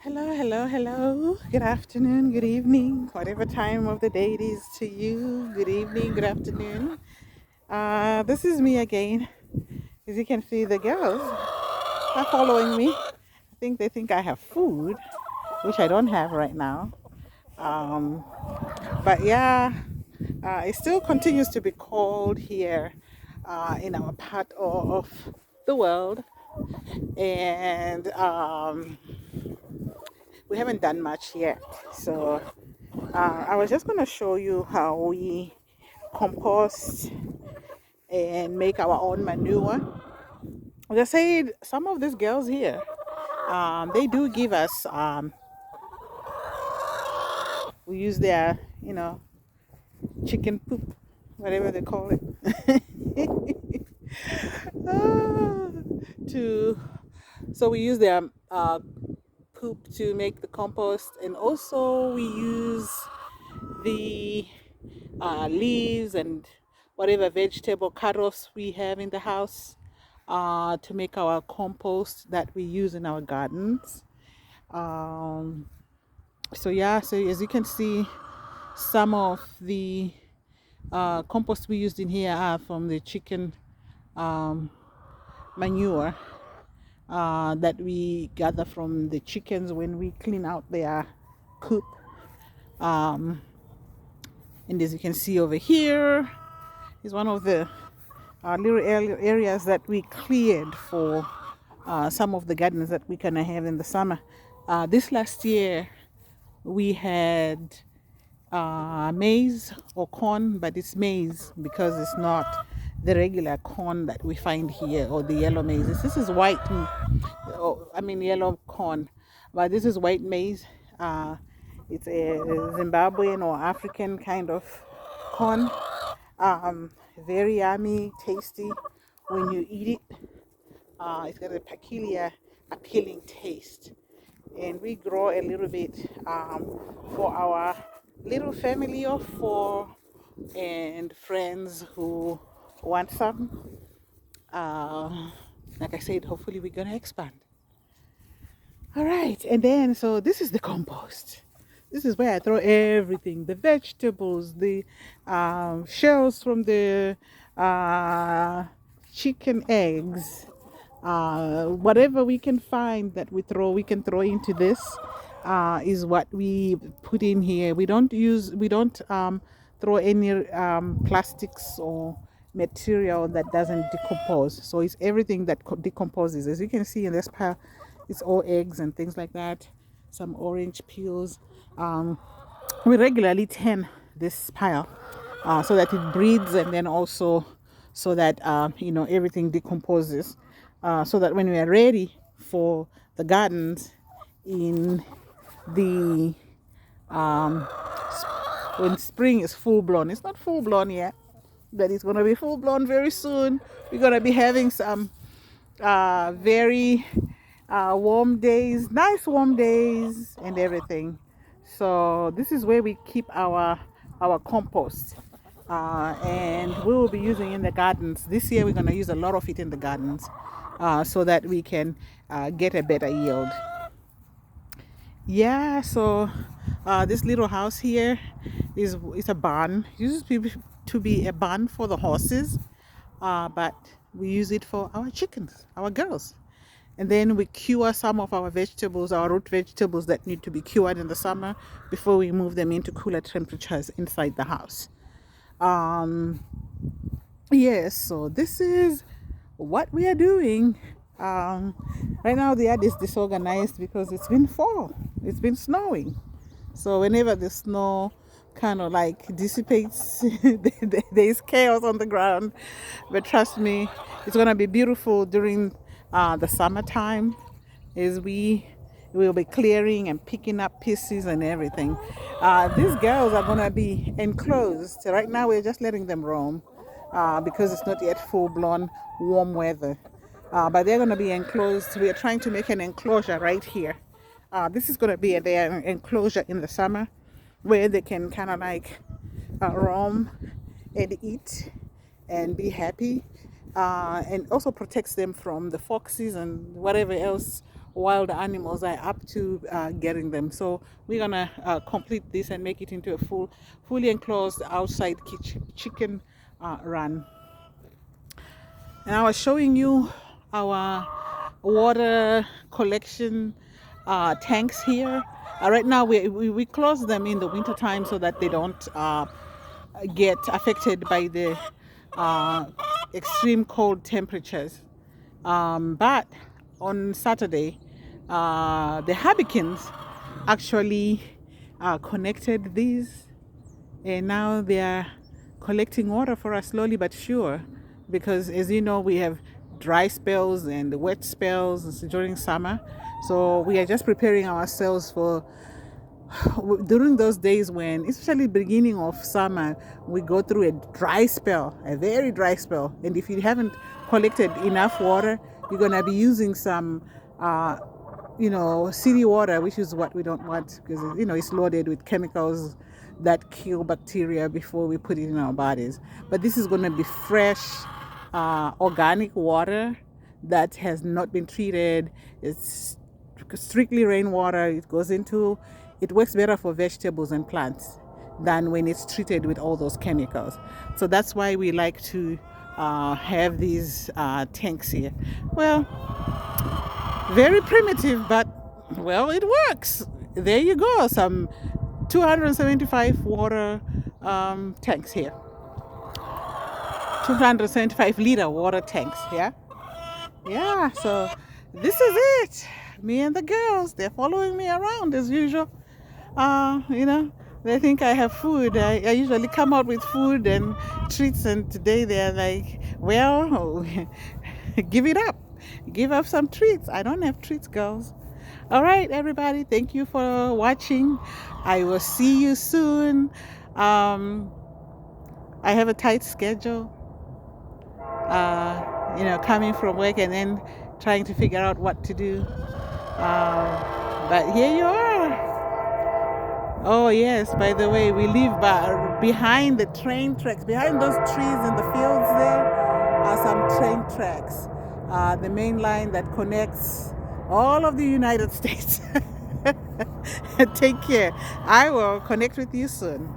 Hello, hello, hello. Good afternoon, good evening, whatever time of the day it is to you. Good evening, good afternoon. This is me again. As you can see, the girls are following me. I think they think I have food, which I don't have right now. Um, but yeah, it still continues to be cold here in our part of the world. And we haven't done much yet. So I was just going to show you how we compost and make our own manure. As I said, some of these girls here, they do give us, we use their, chicken poop, whatever they call it, Ah, to, so we use their poop to make the compost, and also we use the leaves and whatever vegetable cut-offs we have in the house to make our compost that we use in our gardens. Um, so yeah, so as you can see, some of the compost we used in here are from the chicken um, manure that we gather from the chickens when we clean out their coop. Um, and as you can see over here is one of the little areas that we cleared for some of the gardens that we're gonna have in the summer. This last year we had maize or corn, but it's maize because it's not the regular corn that we find here, or the yellow maize. This is white, yellow corn, but this is white maize. It's a Zimbabwean or African kind of corn. Very yummy, tasty when you eat it. It's got a peculiar, appealing taste. And we grow a little bit for our little family of four and friends who want some. Like I said, hopefully we're going to expand. All right, and then so this is the compost. This is where I throw everything, the vegetables, the shells from the chicken eggs, whatever we can find that we can throw into this is what we put in here. We don't throw any plastics or material that doesn't decompose. So it's everything that decomposes. As you can see in this pile, it's all eggs and things like that, some orange peels. We regularly tan this pile so that it breathes, and then also so that everything decomposes, so that when we are ready for the gardens in the when spring is full blown. It's not full blown yet, but it's going to be full blown very soon. We're going to be having some very warm days, nice warm days and everything. So this is where we keep our compost, and we will be using in the gardens. This year we're going to use a lot of it in the gardens so that we can get a better yield. Yeah, so this little house here is a barn. It used to be a barn for the horses, but we use it for our chickens, our girls. And then we cure some of our vegetables, our root vegetables that need to be cured in the summer before we move them into cooler temperatures inside the house. Yes, so this is what we are doing. Right now the yard is disorganized because it's been fall. It's been snowing. So whenever the snow kind of like dissipates, there's chaos on the ground. But trust me, it's going to be beautiful during the summertime as we will be clearing and picking up pieces and everything. These girls are going to be enclosed. Right now we're just letting them roam because it's not yet full-blown warm weather. But they're going to be enclosed. We are trying to make an enclosure right here. This is going to be their enclosure in the summer where they can kind of like roam and eat and be happy, and also protects them from the foxes and whatever else wild animals are up to getting them. So we're gonna complete this and make it into a fully enclosed outside chicken run. And I was showing you our water collection tanks here. Right now we close them in the winter time so that they don't get affected by the uh, extreme cold temperatures. But on Saturday, the Habikins actually connected these, and now they are collecting water for us slowly but sure. Because as you know, we have dry spells and wet spells during summer, so we are just preparing ourselves for during those days when, especially beginning of summer, we go through a dry spell, a very dry spell. And if you haven't collected enough water, you're going to be using some city water, which is what we don't want, because it's loaded with chemicals that kill bacteria before we put it in our bodies. But this is going to be fresh organic water that has not been treated. It's strictly rainwater. It works better for vegetables and plants than when it's treated with all those chemicals. So that's why we like to have these tanks here. Well, very primitive, but well, it works. There you go, some 275 water tanks here. 275 liter water tanks, yeah. So this is it. Me and the girls, they're following me around as usual. They think I have food. I usually come out with food and treats, and today they're like, well, give it up. Give up some treats. I don't have treats, girls. All right, everybody, thank you for watching. I will see you soon. I have a tight schedule, coming from work and then trying to figure out what to do. But here you are. Oh yes, by the way, we live behind the train tracks. Behind those trees in the fields there are some train tracks. The main line that connects all of the United States. Take care. I will connect with you soon.